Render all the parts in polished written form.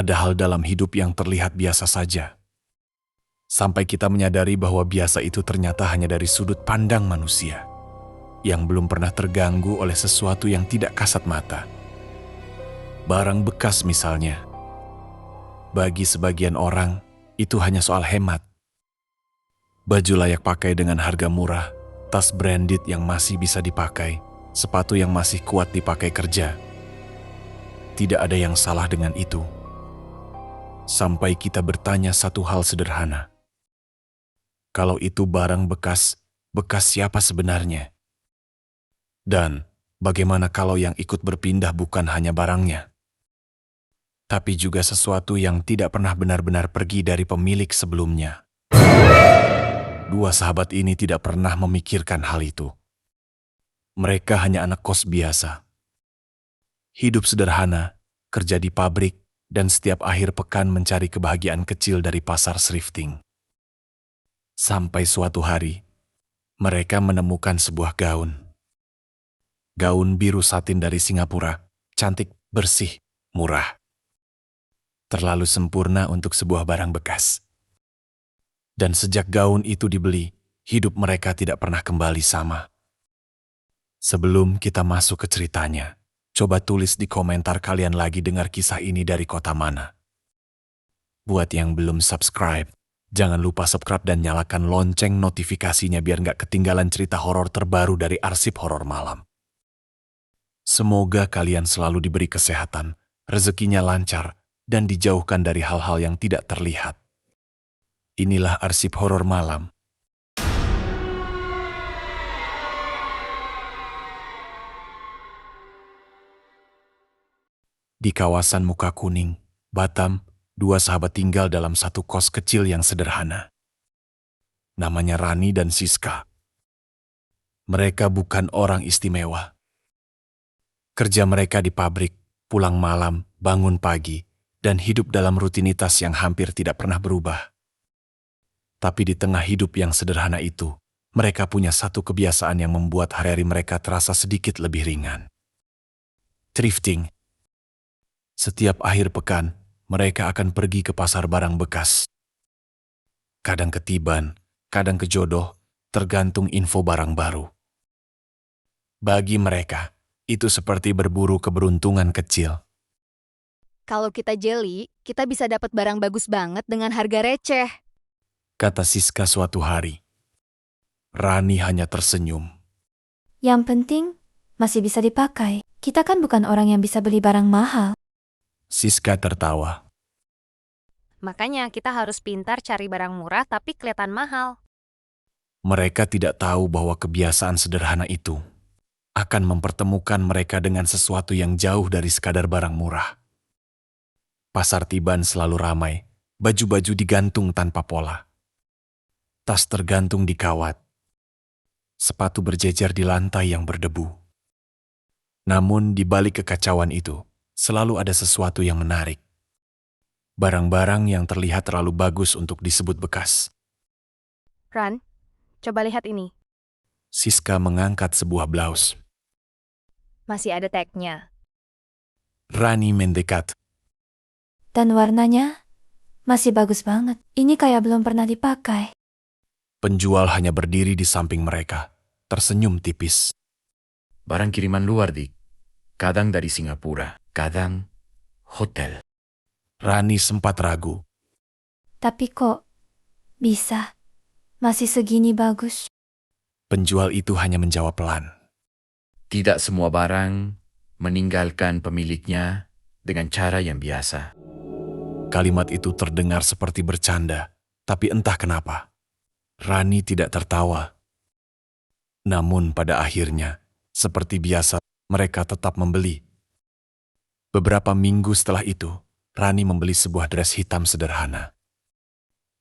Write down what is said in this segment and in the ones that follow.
Ada hal dalam hidup yang terlihat biasa saja. Sampai kita menyadari bahwa biasa itu ternyata hanya dari sudut pandang manusia yang belum pernah terganggu oleh sesuatu yang tidak kasat mata. Barang bekas misalnya. Bagi sebagian orang, itu hanya soal hemat. Baju layak pakai dengan harga murah, tas branded yang masih bisa dipakai, sepatu yang masih kuat dipakai kerja. Tidak ada yang salah dengan itu. Sampai kita bertanya satu hal sederhana. Kalau itu barang bekas, bekas siapa sebenarnya? Dan bagaimana kalau yang ikut berpindah bukan hanya barangnya, tapi juga sesuatu yang tidak pernah benar-benar pergi dari pemilik sebelumnya? Dua sahabat ini tidak pernah memikirkan hal itu. Mereka hanya anak kos biasa. Hidup sederhana, kerja di pabrik, dan setiap akhir pekan mencari kebahagiaan kecil dari pasar thrifting. Sampai suatu hari, mereka menemukan sebuah gaun. Gaun biru satin dari Singapura, cantik, bersih, murah. Terlalu sempurna untuk sebuah barang bekas. Dan sejak gaun itu dibeli, hidup mereka tidak pernah kembali sama. Sebelum kita masuk ke ceritanya, coba tulis di komentar kalian lagi dengar kisah ini dari kota mana. Buat yang belum subscribe, jangan lupa subscribe dan nyalakan lonceng notifikasinya biar nggak ketinggalan cerita horor terbaru dari Arsip Horor Malam. Semoga kalian selalu diberi kesehatan, rezekinya lancar, dan dijauhkan dari hal-hal yang tidak terlihat. Inilah Arsip Horor Malam. Di kawasan Muka Kuning, Batam, dua sahabat tinggal dalam satu kos kecil yang sederhana. Namanya Rani dan Siska. Mereka bukan orang istimewa. Kerja mereka di pabrik, pulang malam, bangun pagi, dan hidup dalam rutinitas yang hampir tidak pernah berubah. Tapi di tengah hidup yang sederhana itu, mereka punya satu kebiasaan yang membuat hari-hari mereka terasa sedikit lebih ringan. Thrifting. Setiap akhir pekan, mereka akan pergi ke pasar barang bekas. Kadang ketiban, kadang kejodoh, tergantung info barang baru. Bagi mereka, itu seperti berburu keberuntungan kecil. Kalau kita jeli, kita bisa dapat barang bagus banget dengan harga receh. Kata Siska suatu hari. Rani hanya tersenyum. Yang penting, masih bisa dipakai. Kita kan bukan orang yang bisa beli barang mahal. Siska tertawa. Makanya kita harus pintar cari barang murah tapi kelihatan mahal. Mereka tidak tahu bahwa kebiasaan sederhana itu akan mempertemukan mereka dengan sesuatu yang jauh dari sekadar barang murah. Pasar Tiban selalu ramai, baju-baju digantung tanpa pola. Tas tergantung di kawat. Sepatu berjejer di lantai yang berdebu. Namun di balik kekacauan itu, selalu ada sesuatu yang menarik. Barang-barang yang terlihat terlalu bagus untuk disebut bekas. Ran, coba lihat ini. Siska mengangkat sebuah blaus. Masih ada tagnya. Rani mendekat. Dan warnanya masih bagus banget. Ini kayak belum pernah dipakai. Penjual hanya berdiri di samping mereka, tersenyum tipis. Barang kiriman luar, Dik. Kadang dari Singapura, kadang hotel. Rani sempat ragu. Tapi kok bisa? Masih segini bagus. Penjual itu hanya menjawab pelan. Tidak semua barang meninggalkan pemiliknya dengan cara yang biasa. Kalimat itu terdengar seperti bercanda, tapi entah kenapa, Rani tidak tertawa. Namun pada akhirnya, seperti biasa, mereka tetap membeli. Beberapa minggu setelah itu, Rani membeli sebuah dress hitam sederhana.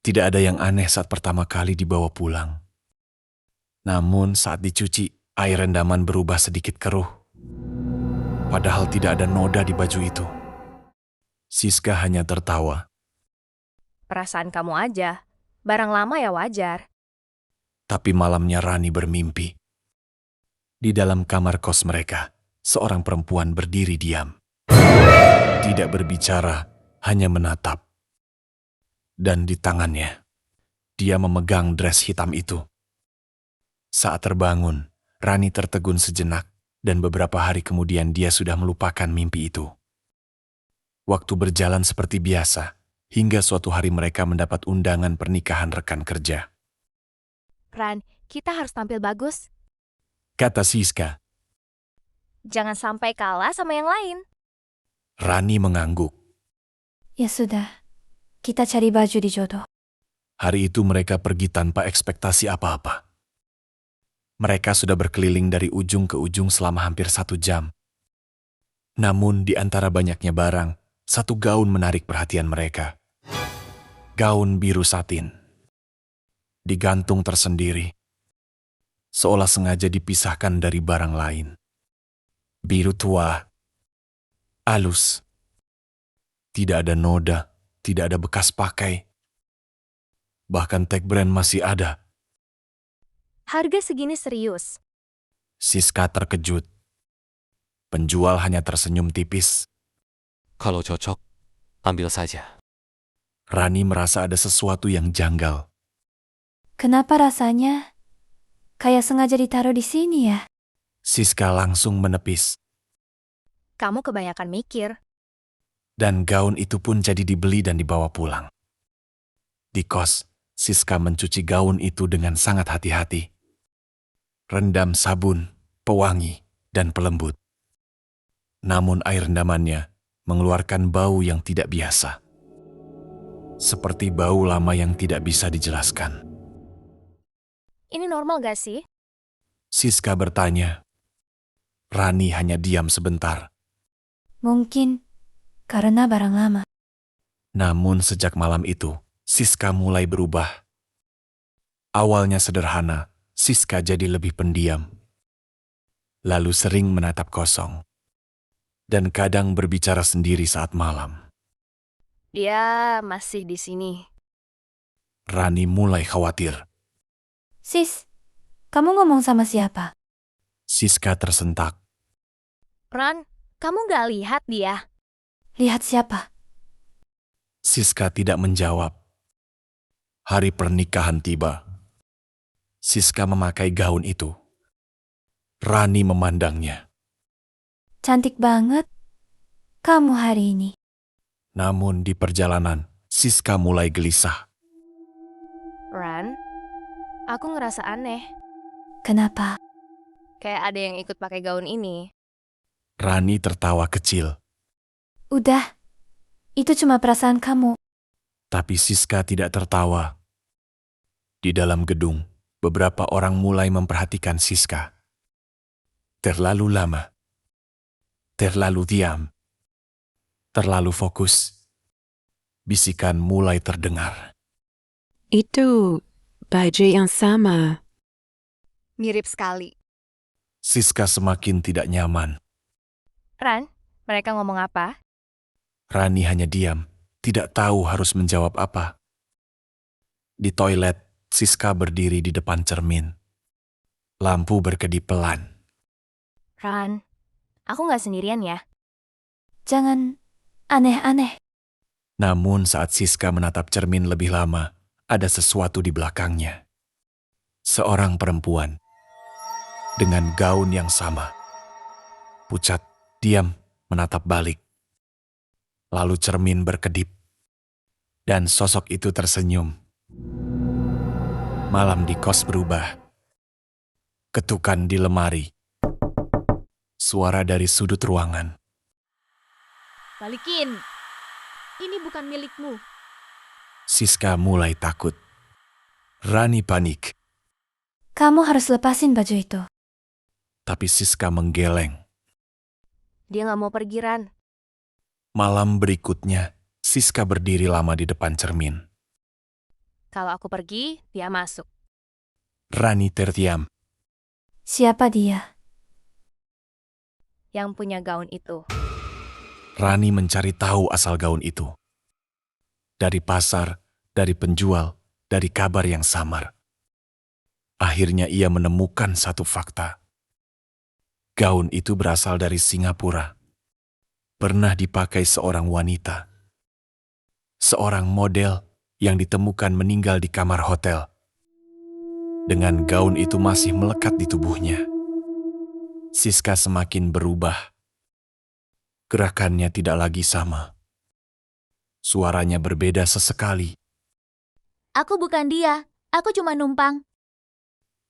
Tidak ada yang aneh saat pertama kali dibawa pulang. Namun saat dicuci, air rendaman berubah sedikit keruh. Padahal tidak ada noda di baju itu. Siska hanya tertawa. Perasaan kamu aja. Barang lama ya wajar. Tapi malamnya Rani bermimpi. Di dalam kamar kos mereka, seorang perempuan berdiri diam. Tidak berbicara, hanya menatap. Dan di tangannya, dia memegang dress hitam itu. Saat terbangun, Rani tertegun sejenak dan beberapa hari kemudian dia sudah melupakan mimpi itu. Waktu berjalan seperti biasa, hingga suatu hari mereka mendapat undangan pernikahan rekan kerja. Ran, kita harus tampil bagus. Kata Siska. Jangan sampai kalah sama yang lain. Rani mengangguk. Ya sudah, kita cari baju di jodoh. Hari itu mereka pergi tanpa ekspektasi apa-apa. Mereka sudah berkeliling dari ujung ke ujung selama hampir 1 jam. Namun di antara banyaknya barang, satu gaun menarik perhatian mereka. Gaun biru satin. Digantung tersendiri. Seolah sengaja dipisahkan dari barang lain. Biru tua. Halus. Tidak ada noda, tidak ada bekas pakai. Bahkan tag brand masih ada. Harga segini serius. Siska terkejut. Penjual hanya tersenyum tipis. Kalau cocok, ambil saja. Rani merasa ada sesuatu yang janggal. Kenapa rasanya kayak sengaja ditaruh di sini ya? Siska langsung menepis. Kamu kebanyakan mikir. Dan gaun itu pun jadi dibeli dan dibawa pulang. Di kos, Siska mencuci gaun itu dengan sangat hati-hati. Rendam sabun, pewangi, dan pelembut. Namun air rendamannya mengeluarkan bau yang tidak biasa. Seperti bau lama yang tidak bisa dijelaskan. Ini normal gak sih? Siska bertanya. Rani hanya diam sebentar. Mungkin karena barang lama. Namun sejak malam itu, Siska mulai berubah. Awalnya sederhana, Siska jadi lebih pendiam. Lalu sering menatap kosong. Dan kadang berbicara sendiri saat malam. Dia masih di sini. Rani mulai khawatir. Sis, kamu ngomong sama siapa? Siska tersentak. Ran, kamu gak lihat dia? Lihat siapa? Siska tidak menjawab. Hari pernikahan tiba. Siska memakai gaun itu. Rani memandangnya. Cantik banget kamu hari ini. Namun di perjalanan, Siska mulai gelisah. Ran, aku ngerasa aneh. Kenapa? Kayak ada yang ikut pakai gaun ini. Rani tertawa kecil. Udah, itu cuma perasaan kamu. Tapi Siska tidak tertawa. Di dalam gedung, beberapa orang mulai memperhatikan Siska. Terlalu lama. Terlalu diam. Terlalu fokus. Bisikan mulai terdengar. Itu baju yang sama. Mirip sekali. Siska semakin tidak nyaman. Ran, mereka ngomong apa? Rani hanya diam, tidak tahu harus menjawab apa. Di toilet, Siska berdiri di depan cermin. Lampu berkedip pelan. Ran, aku gak sendirian ya. Jangan aneh-aneh. Namun saat Siska menatap cermin lebih lama, ada sesuatu di belakangnya. Seorang perempuan. Dengan gaun yang sama. Pucat, diam, menatap balik. Lalu cermin berkedip. Dan sosok itu tersenyum. Malam di kos berubah. Ketukan di lemari. Suara dari sudut ruangan. Balikin. Ini bukan milikmu. Siska mulai takut. Rani panik. Kamu harus lepasin baju itu. Tapi Siska menggeleng. Dia gak mau pergi, Ran. Malam berikutnya, Siska berdiri lama di depan cermin. Kalau aku pergi, dia masuk. Rani terdiam. Siapa dia? Yang punya gaun itu. Rani mencari tahu asal gaun itu. Dari pasar, dari penjual, dari kabar yang samar. Akhirnya ia menemukan satu fakta. Gaun itu berasal dari Singapura. Pernah dipakai seorang wanita. seorang model yang ditemukan meninggal di kamar hotel. Dengan gaun itu masih melekat di tubuhnya. Siska semakin berubah. Gerakannya tidak lagi sama. Suaranya berbeda sesekali. Aku bukan dia, aku cuma numpang.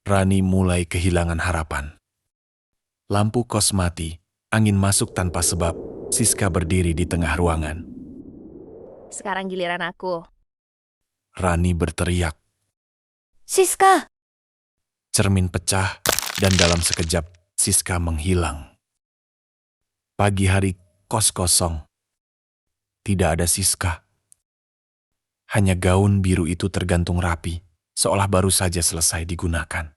Rani mulai kehilangan harapan. Lampu kos mati, angin masuk tanpa sebab. Siska berdiri di tengah ruangan. Sekarang giliran aku. Rani berteriak. Siska! Cermin pecah dan dalam sekejap Siska menghilang. Pagi hari kos kosong. Tidak ada Siska. Hanya gaun biru itu tergantung rapi, seolah baru saja selesai digunakan.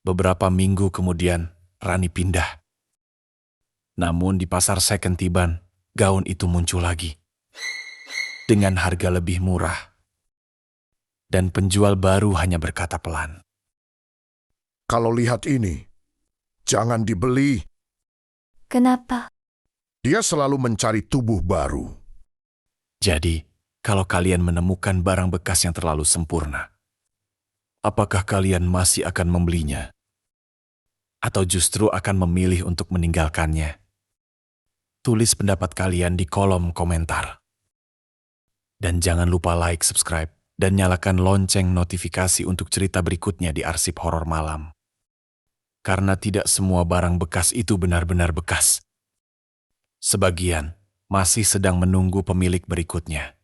Beberapa minggu kemudian, Rani pindah. Namun di pasar second Tiban, gaun itu muncul lagi. Dengan harga lebih murah. Dan penjual baru hanya berkata pelan. Kalau lihat ini, jangan dibeli. Kenapa? Dia selalu mencari tubuh baru. Jadi, kalau kalian menemukan barang bekas yang terlalu sempurna, apakah kalian masih akan membelinya? Atau justru akan memilih untuk meninggalkannya? Tulis pendapat kalian di kolom komentar. Dan jangan lupa like, subscribe, dan nyalakan lonceng notifikasi untuk cerita berikutnya di Arsip Horor Malam. Karena tidak semua barang bekas itu benar-benar bekas. Sebagian masih sedang menunggu pemilik berikutnya.